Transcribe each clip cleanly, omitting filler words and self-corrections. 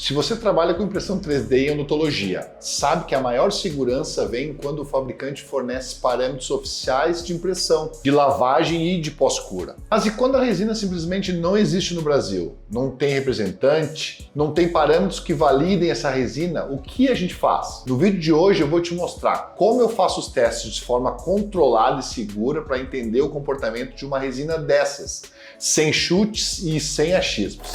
Se você trabalha com impressão 3D e odontologia, sabe que a maior segurança vem quando o fabricante fornece parâmetros oficiais de impressão, de lavagem e de pós-cura. Mas e quando a resina simplesmente não existe no Brasil? Não tem representante? Não tem parâmetros que validem essa resina? O que a gente faz? No vídeo de hoje eu vou te mostrar como eu faço os testes de forma controlada e segura para entender o comportamento de uma resina dessas, sem chutes e sem achismos.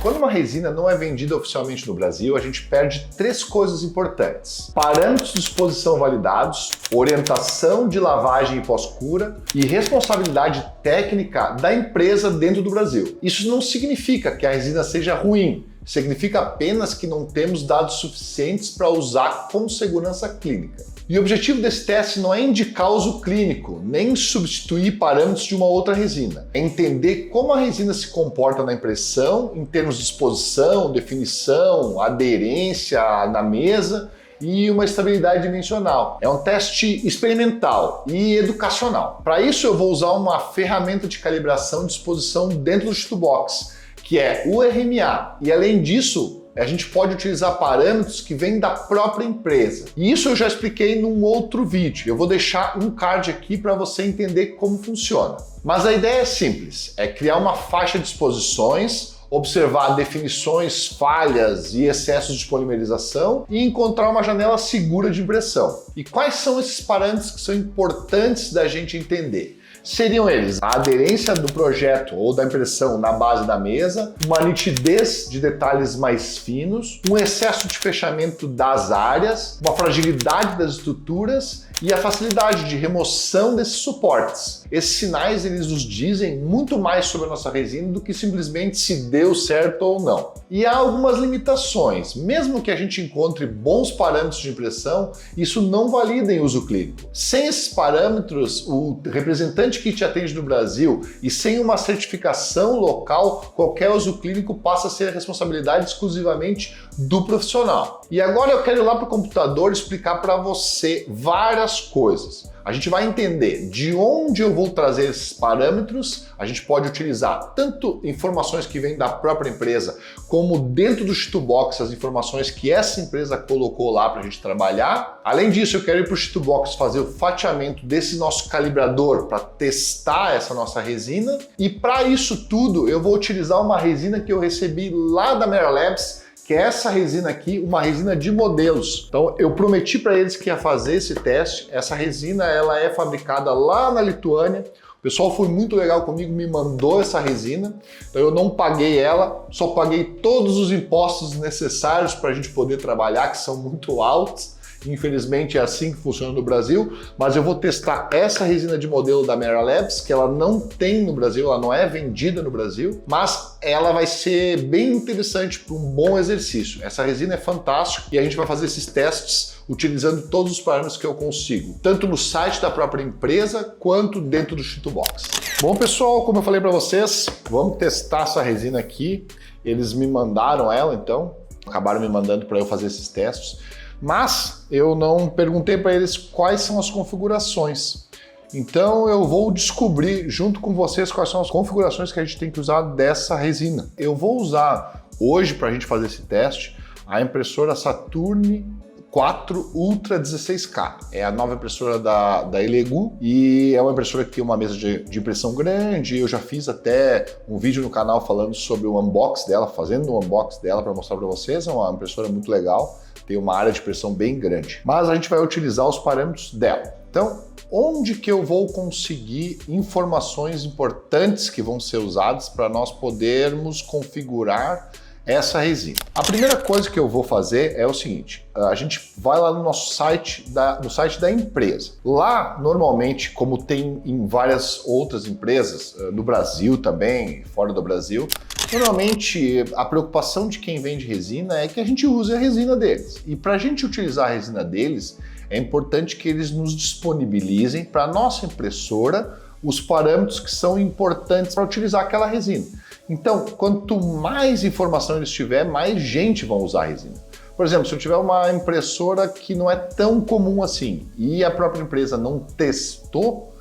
Quando uma resina não é vendida oficialmente no Brasil, a gente perde três coisas importantes: parâmetros de exposição validados, orientação de lavagem e pós-cura e responsabilidade técnica da empresa dentro do Brasil. Isso não significa que a resina seja ruim, significa apenas que não temos dados suficientes para usar com segurança clínica. E o objetivo desse teste não é indicar uso clínico, nem substituir parâmetros de uma outra resina. É entender como a resina se comporta na impressão, em termos de exposição, definição, aderência na mesa e uma estabilidade dimensional. É um teste experimental e educacional. Para isso eu vou usar uma ferramenta de calibração de exposição dentro do Chitubox, que é o RMA. E além disso, a gente pode utilizar parâmetros que vêm da própria empresa. E isso eu já expliquei num outro vídeo. Eu vou deixar um card aqui para você entender como funciona. Mas a ideia é simples, é criar uma faixa de exposições, observar definições, falhas e excessos de polimerização e encontrar uma janela segura de impressão. E quais são esses parâmetros que são importantes da gente entender? Seriam eles a aderência do projeto ou da impressão na base da mesa, uma nitidez de detalhes mais finos, um excesso de fechamento das áreas, uma fragilidade das estruturas e a facilidade de remoção desses suportes. Esses sinais eles nos dizem muito mais sobre a nossa resina do que simplesmente se deu certo ou não. E há algumas limitações. Mesmo que a gente encontre bons parâmetros de impressão, isso não valida em uso clínico. Sem esses parâmetros, o representante que te atende no Brasil e sem uma certificação local, qualquer uso clínico passa a ser a responsabilidade exclusivamente do profissional. E agora eu quero ir lá para o computador explicar para você várias coisas. A gente vai entender de onde eu vou trazer esses parâmetros. A gente pode utilizar tanto informações que vêm da própria empresa, como dentro do Chitubox, as informações que essa empresa colocou lá para a gente trabalhar. Além disso, eu quero ir para o Chitubox fazer o fatiamento desse nosso calibrador para testar essa nossa resina. E para isso tudo, eu vou utilizar uma resina que eu recebi lá da Mera Labs, que é essa resina aqui, uma resina de modelos. Então eu prometi para eles que ia fazer esse teste. Essa resina ela é fabricada lá na Lituânia. O pessoal foi muito legal comigo, me mandou essa resina. Então eu não paguei ela, só paguei todos os impostos necessários para a gente poder trabalhar, que são muito altos. Infelizmente é assim que funciona no Brasil, mas eu vou testar essa resina de modelo da Mera Labs, que ela não tem no Brasil, ela não é vendida no Brasil, mas ela vai ser bem interessante para um bom exercício. Essa resina é fantástica e a gente vai fazer esses testes utilizando todos os parâmetros que eu consigo, tanto no site da própria empresa quanto dentro do Chitubox. Bom pessoal, como eu falei para vocês, vamos testar essa resina aqui. Eles me mandaram ela, então acabaram me mandando para eu fazer esses testes. Mas eu não perguntei para eles quais são as configurações. Então eu vou descobrir junto com vocês quais são as configurações que a gente tem que usar dessa resina. Eu vou usar hoje para a gente fazer esse teste a impressora Saturn 4 Ultra 16K. É a nova impressora da Elegoo e é uma impressora que tem uma mesa de impressão grande. Eu já fiz até um vídeo no canal falando sobre o unboxing dela, fazendo um unboxing dela para mostrar para vocês. É uma impressora muito legal, tem uma área de impressão bem grande. Mas a gente vai utilizar os parâmetros dela. Então, onde que eu vou conseguir informações importantes que vão ser usadas para nós podermos configurar essa resina? A primeira coisa que eu vou fazer é o seguinte: a gente vai lá no nosso site, no site da empresa. Lá, normalmente, como tem em várias outras empresas, no Brasil também, fora do Brasil, normalmente a preocupação de quem vende resina é que a gente use a resina deles. E para a gente utilizar a resina deles, é importante que eles nos disponibilizem para a nossa impressora os parâmetros que são importantes para utilizar aquela resina. Então, quanto mais informação eles tiver, mais gente vai usar a resina. Por exemplo, se eu tiver uma impressora que não é tão comum assim e a própria empresa não testou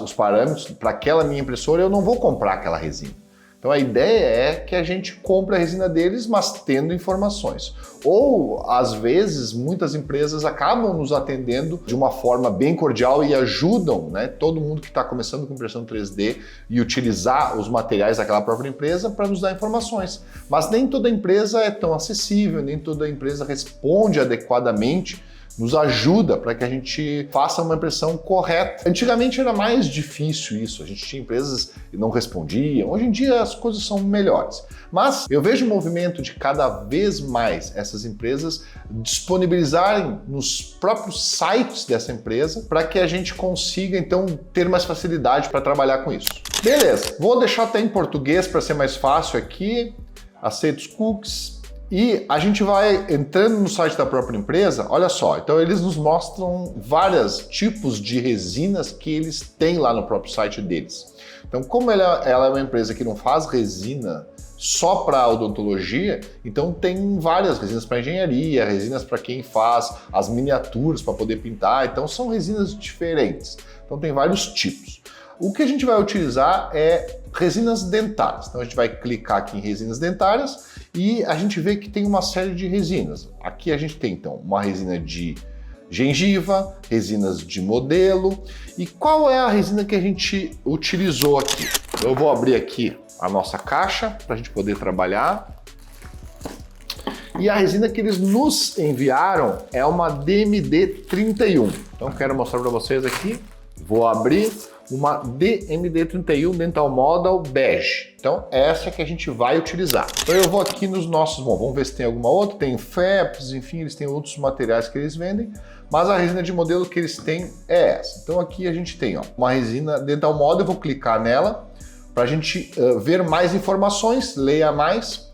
os parâmetros para aquela minha impressora, eu não vou comprar aquela resina. Então a ideia é que a gente compre a resina deles, mas tendo informações. Ou, às vezes, muitas empresas acabam nos atendendo de uma forma bem cordial e ajudam, né, todo mundo que está começando com impressão 3D e utilizar os materiais daquela própria empresa para nos dar informações. Mas nem toda empresa é tão acessível, nem toda empresa responde adequadamente, nos ajuda para que a gente faça uma impressão correta. Antigamente era mais difícil isso, a gente tinha empresas que não respondiam, hoje em dia as coisas são melhores. Mas eu vejo o movimento de cada vez mais essas empresas disponibilizarem nos próprios sites dessa empresa para que a gente consiga então ter mais facilidade para trabalhar com isso. Beleza, vou deixar até em português para ser mais fácil aqui, aceito os cookies. E a gente vai entrando no site da própria empresa, olha só, então eles nos mostram vários tipos de resinas que eles têm lá no próprio site deles. Então, como ela é uma empresa que não faz resina só para odontologia, então tem várias resinas para engenharia, resinas para quem faz as miniaturas para poder pintar, então são resinas diferentes. Então tem vários tipos. O que a gente vai utilizar é resinas dentárias. Então a gente vai clicar aqui em resinas dentárias e a gente vê que tem uma série de resinas. Aqui a gente tem então uma resina de gengiva, resinas de modelo. E qual é a resina que a gente utilizou aqui? Eu vou abrir aqui a nossa caixa para a gente poder trabalhar. E a resina que eles nos enviaram é uma DMD31. Então quero mostrar para vocês aqui. Vou abrir uma DMD31 Dental Model Bege. Então, essa que a gente vai utilizar. Então, eu vou aqui nos nossos... Bom, vamos ver se tem alguma outra. Tem FEPS, enfim, eles têm outros materiais que eles vendem. Mas a resina de modelo que eles têm é essa. Então, aqui a gente tem uma resina Dental Model. Eu vou clicar nela para a gente ver mais informações, leia mais.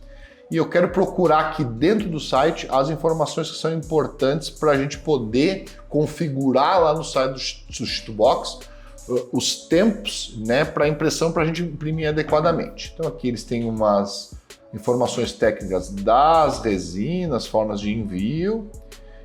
E eu quero procurar aqui dentro do site as informações que são importantes para a gente poder configurar lá no site do Substitubox os tempos, né, para impressão, para a gente imprimir adequadamente. Então aqui eles têm umas informações técnicas das resinas, formas de envio,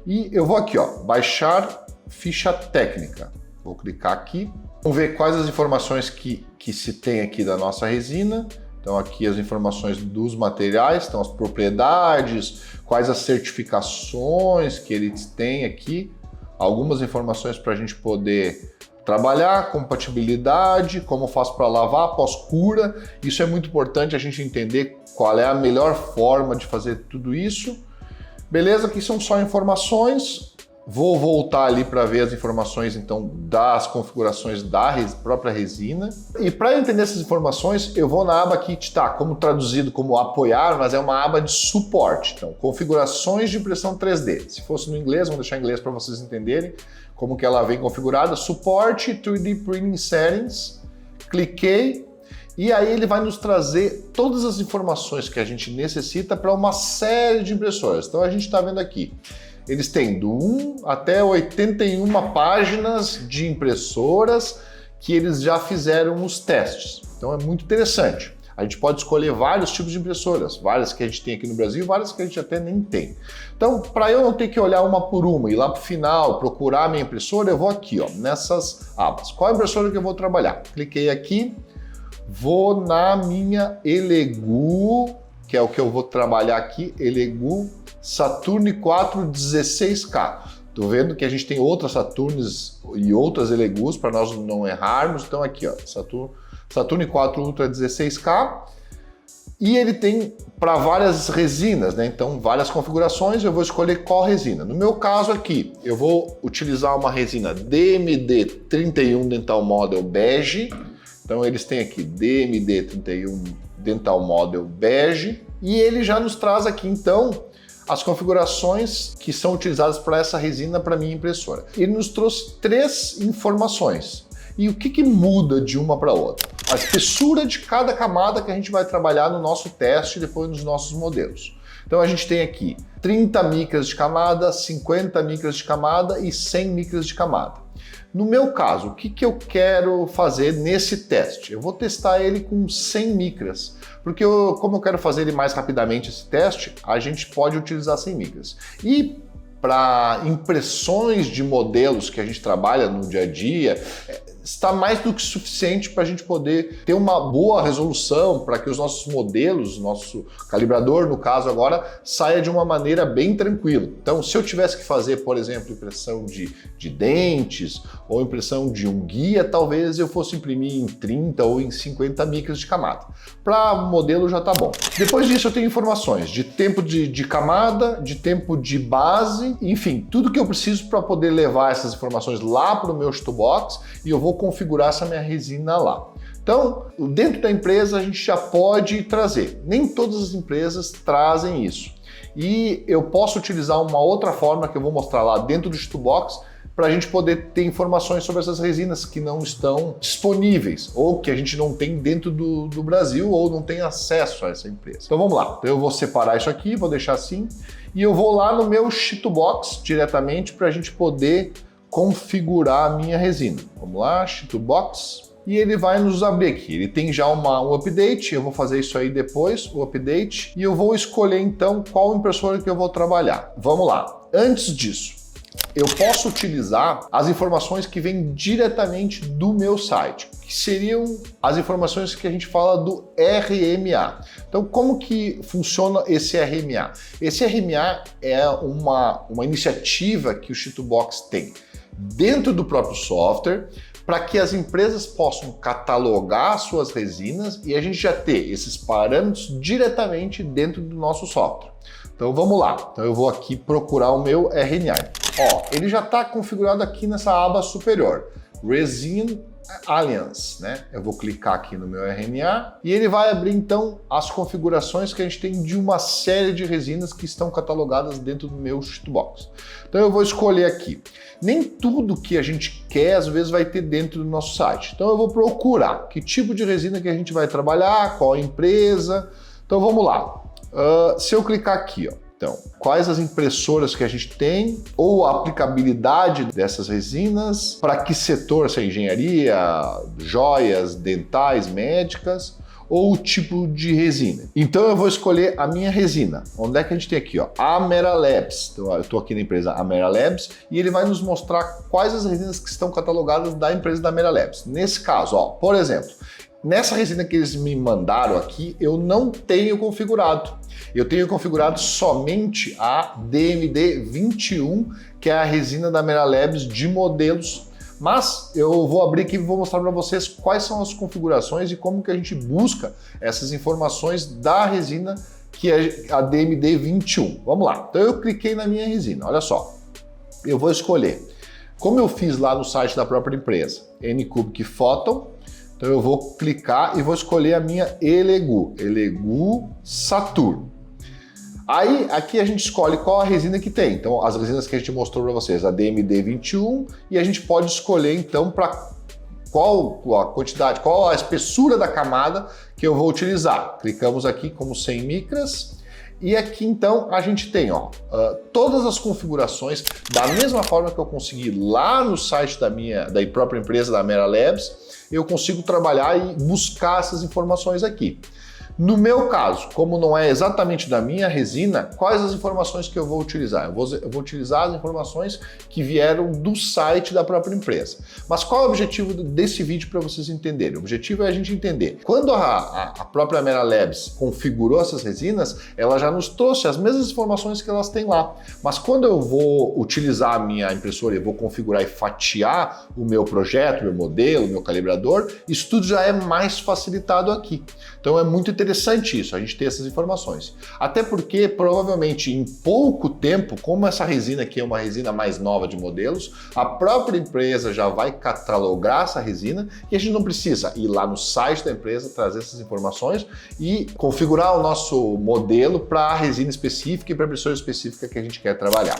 e eu vou aqui, baixar ficha técnica. Vou clicar aqui, vamos ver quais as informações que se tem aqui da nossa resina. Então aqui as informações dos materiais, então as propriedades, quais as certificações que eles têm aqui, algumas informações para a gente poder trabalhar, compatibilidade, como faço para lavar, pós-cura. Isso é muito importante a gente entender qual é a melhor forma de fazer tudo isso. Beleza, aqui são só informações. Vou voltar ali para ver as informações então das configurações da própria resina. E para entender essas informações, eu vou na aba aqui que está como traduzido como apoiar, mas é uma aba de suporte. Então, configurações de impressão 3D. Se fosse no inglês, vamos deixar em inglês para vocês entenderem como que ela vem configurada. Suporte 3D Printing Settings. Cliquei. E aí ele vai nos trazer todas as informações que a gente necessita para uma série de impressoras. Então a gente está vendo aqui. Eles têm do 1 até 81 páginas de impressoras que eles já fizeram os testes. Então é muito interessante. A gente pode escolher vários tipos de impressoras, várias que a gente tem aqui no Brasil, várias que a gente até nem tem. Então, para eu não ter que olhar uma por uma e lá para o final procurar a minha impressora, eu vou aqui, nessas abas. Qual é a impressora que eu vou trabalhar? Cliquei aqui, vou na minha Elegoo, que é o que eu vou trabalhar aqui, Elegoo Saturn 4 16K. Tô vendo que a gente tem outras Saturnes e outras Elegoos para nós não errarmos. Então aqui, Saturn 4 Ultra 16K. E ele tem para várias resinas, né? Então várias configurações, eu vou escolher qual resina. No meu caso aqui, eu vou utilizar uma resina DMD31 Dental Model Bege. Então eles têm aqui DMD31 Dental Model Bege. E ele já nos traz aqui então as configurações que são utilizadas para essa resina para minha impressora. Ele nos trouxe 3 informações. E o que muda de uma para outra? A espessura de cada camada que a gente vai trabalhar no nosso teste e depois nos nossos modelos. Então a gente tem aqui 30 micras de camada, 50 micras de camada e 100 micras de camada. No meu caso, o que eu quero fazer nesse teste? Eu vou testar ele com 100 micras, porque como eu quero fazer ele mais rapidamente esse teste, a gente pode utilizar 100 micras. E para impressões de modelos que a gente trabalha no dia a dia, está mais do que suficiente para a gente poder ter uma boa resolução, para que os nossos modelos, nosso calibrador, no caso agora, saia de uma maneira bem tranquila. Então, se eu tivesse que fazer, por exemplo, impressão de dentes ou impressão de um guia, talvez eu fosse imprimir em 30 ou em 50 micras de camada. Para modelo já está bom. Depois disso eu tenho informações de tempo de camada, de tempo de base, enfim, tudo que eu preciso para poder levar essas informações lá para o meu Chitubox e eu vou configurar essa minha resina lá. Então, dentro da empresa a gente já pode trazer. Nem todas as empresas trazem isso. E eu posso utilizar uma outra forma que eu vou mostrar lá dentro do Chitubox para a gente poder ter informações sobre essas resinas que não estão disponíveis ou que a gente não tem dentro do Brasil ou não tem acesso a essa empresa. Então vamos lá. Eu vou separar isso aqui, vou deixar assim e eu vou lá no meu Chitubox diretamente para a gente poder configurar a minha resina. Vamos lá, Chitubox. E ele vai nos abrir aqui. Ele tem já um update, eu vou fazer isso aí depois, o update, e eu vou escolher então qual impressora que eu vou trabalhar. Vamos lá. Antes disso, eu posso utilizar as informações que vêm diretamente do meu site, que seriam as informações que a gente fala do RMA. Então, como que funciona esse RMA? Esse RMA é uma iniciativa que o Chitubox tem dentro do próprio software, para que as empresas possam catalogar suas resinas e a gente já ter esses parâmetros diretamente dentro do nosso software. Então vamos lá. Então eu vou aqui procurar o meu RNA. Ó, ele já está configurado aqui nessa aba superior, Resin Alliance, né? Eu vou clicar aqui no meu RNA e ele vai abrir então as configurações que a gente tem de uma série de resinas que estão catalogadas dentro do meu Chitubox. Então eu vou escolher aqui. Nem tudo que a gente quer às vezes vai ter dentro do nosso site. Então eu vou procurar que tipo de resina que a gente vai trabalhar, qual empresa. Então vamos lá. Se eu clicar aqui, ó. Então, quais as impressoras que a gente tem ou a aplicabilidade dessas resinas, para que setor, se é engenharia, joias, dentais, médicas ou o tipo de resina. Então eu vou escolher a minha resina. Onde é que a gente tem aqui? Ó, Amera Labs. Então, eu estou aqui na empresa Amera Labs e ele vai nos mostrar quais as resinas que estão catalogadas da empresa da Amera Labs. Nesse caso, ó, por exemplo, nessa resina que eles me mandaram aqui, eu não tenho configurado. Eu tenho configurado somente a DMD21, que é a resina da Amera Labs de modelos. Mas eu vou abrir aqui e vou mostrar para vocês quais são as configurações e como que a gente busca essas informações da resina que é a DMD21. Vamos lá. Então eu cliquei na minha resina, olha só. Eu vou escolher, como eu fiz lá no site da própria empresa, N-Cubic Photon. Então eu vou clicar e vou escolher a minha Elegu Saturn. Aí aqui a gente escolhe qual a resina que tem. Então as resinas que a gente mostrou para vocês, a DMD21, e a gente pode escolher então para qual a quantidade, qual a espessura da camada que eu vou utilizar. Clicamos aqui como 100 micras. E aqui então a gente tem todas as configurações da mesma forma que eu consegui lá no site da própria empresa da Amera Labs, eu consigo trabalhar e buscar essas informações aqui. No meu caso, como não é exatamente da minha resina, quais as informações que eu vou utilizar? Eu vou utilizar as informações que vieram do site da própria empresa. Mas qual é o objetivo desse vídeo para vocês entenderem? O objetivo é a gente entender. Quando a própria Amera Labs configurou essas resinas, ela já nos trouxe as mesmas informações que elas têm lá. Mas quando eu vou utilizar a minha impressora e vou configurar e fatiar o meu projeto, meu modelo, meu calibrador, isso tudo já é mais facilitado aqui. Então é muito interessante isso, a gente ter essas informações. Até porque, provavelmente, em pouco tempo, como essa resina aqui é uma resina mais nova de modelos, a própria empresa já vai catalogar essa resina e a gente não precisa ir lá no site da empresa, trazer essas informações e configurar o nosso modelo para a resina específica e para a impressora específica que a gente quer trabalhar.